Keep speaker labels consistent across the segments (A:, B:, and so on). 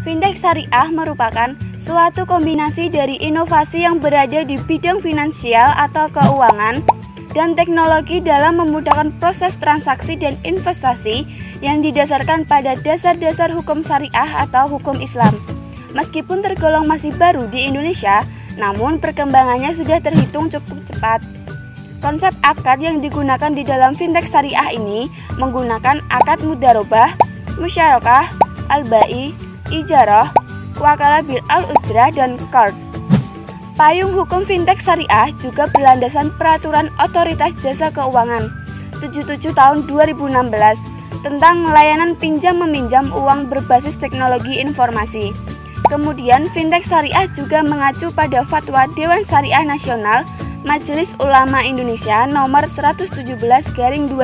A: Fintech syariah merupakan suatu kombinasi dari inovasi yang berada di bidang finansial atau keuangan dan teknologi dalam memudahkan proses transaksi dan investasi yang didasarkan pada dasar-dasar hukum syariah atau hukum Islam. Meskipun tergolong masih baru di Indonesia, namun perkembangannya sudah terhitung cukup cepat. Konsep akad yang digunakan di dalam fintech syariah ini menggunakan akad mudharabah, musyarakah, al-bai, ijarah, wakalah bil al-ujrah, dan qard. Payung hukum fintech syariah juga berlandasan Peraturan Otoritas Jasa Keuangan 77 tahun 2016 tentang layanan pinjam-meminjam uang berbasis teknologi informasi. Kemudian, fintech syariah juga mengacu pada Fatwa Dewan Syariah Nasional Majelis Ulama Indonesia nomor 117/2018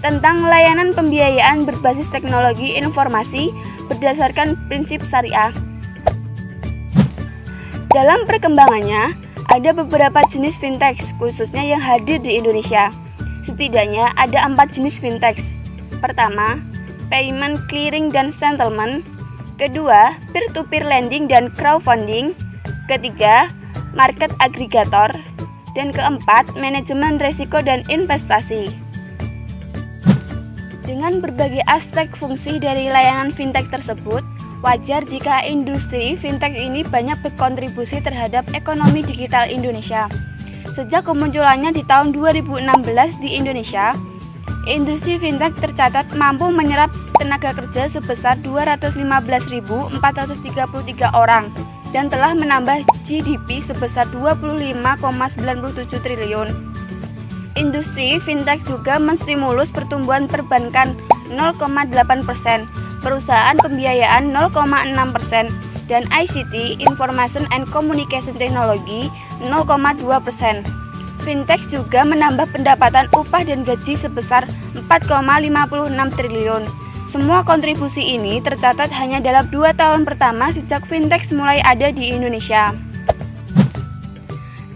A: tentang layanan pembiayaan berbasis teknologi informasi berdasarkan prinsip syariah. Dalam perkembangannya, ada beberapa jenis fintech khususnya yang hadir di Indonesia. Setidaknya ada 4 jenis fintech. Pertama, payment clearing dan settlement. Kedua, peer-to-peer lending dan crowdfunding. Ketiga, market aggregator. Dan keempat, manajemen risiko dan investasi. Dengan berbagai aspek fungsi dari layanan fintech tersebut, wajar jika industri fintech ini banyak berkontribusi terhadap ekonomi digital Indonesia. Sejak kemunculannya di tahun 2016 di Indonesia, industri fintech tercatat mampu menyerap tenaga kerja sebesar 215.433 orang dan telah menambah GDP sebesar 25,97 triliun. Industri fintech juga menstimulus pertumbuhan perbankan 0,8%, perusahaan pembiayaan 0,6%, dan ICT (Information and Communication Technology) 0,2%. Fintech juga menambah pendapatan upah dan gaji sebesar 4,56 triliun. Semua kontribusi ini tercatat hanya dalam 2 tahun pertama sejak fintech mulai ada di Indonesia.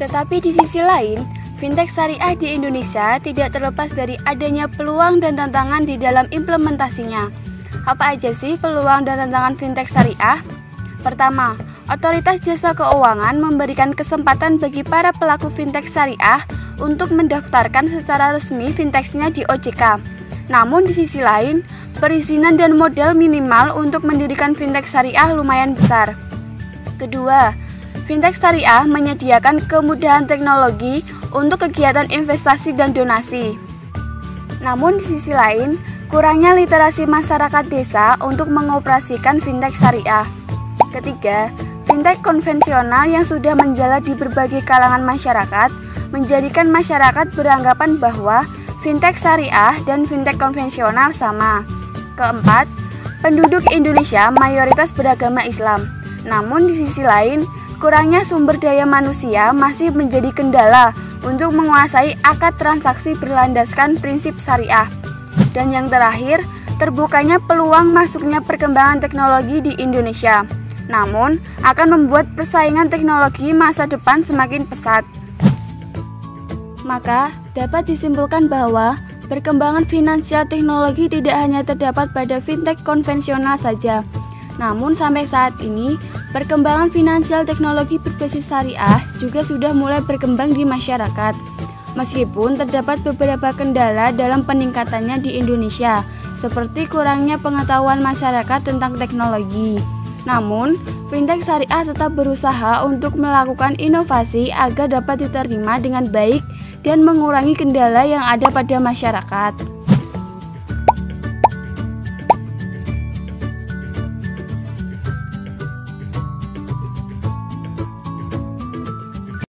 A: Tetapi di sisi lain, fintech syariah di Indonesia tidak terlepas dari adanya peluang dan tantangan di dalam implementasinya. Apa aja sih peluang dan tantangan fintech syariah? Pertama, Otoritas Jasa Keuangan memberikan kesempatan bagi para pelaku fintech syariah untuk mendaftarkan secara resmi fintechnya di OJK. Namun di sisi lain, perizinan dan modal minimal untuk mendirikan fintech syariah lumayan besar. Kedua, fintech syariah menyediakan kemudahan teknologi untuk kegiatan investasi dan donasi. Namun di sisi lain, kurangnya literasi masyarakat desa untuk mengoperasikan fintech syariah. Ketiga, fintech konvensional yang sudah menjalar di berbagai kalangan masyarakat menjadikan masyarakat beranggapan bahwa fintech syariah dan fintech konvensional sama. Keempat, penduduk Indonesia mayoritas beragama Islam. Namun di sisi lain, kurangnya sumber daya manusia masih menjadi kendala untuk menguasai akad transaksi berlandaskan prinsip syariah. Dan yang terakhir, terbukanya peluang masuknya perkembangan teknologi di Indonesia. Namun, akan membuat persaingan teknologi masa depan semakin pesat. Maka, dapat disimpulkan bahwa perkembangan finansial teknologi tidak hanya terdapat pada fintech konvensional saja. Namun sampai saat ini, perkembangan finansial teknologi berbasis syariah juga sudah mulai berkembang di masyarakat. Meskipun terdapat beberapa kendala dalam peningkatannya di Indonesia, seperti kurangnya pengetahuan masyarakat tentang teknologi. Namun, fintech syariah tetap berusaha untuk melakukan inovasi agar dapat diterima dengan baik dan mengurangi kendala yang ada pada masyarakat.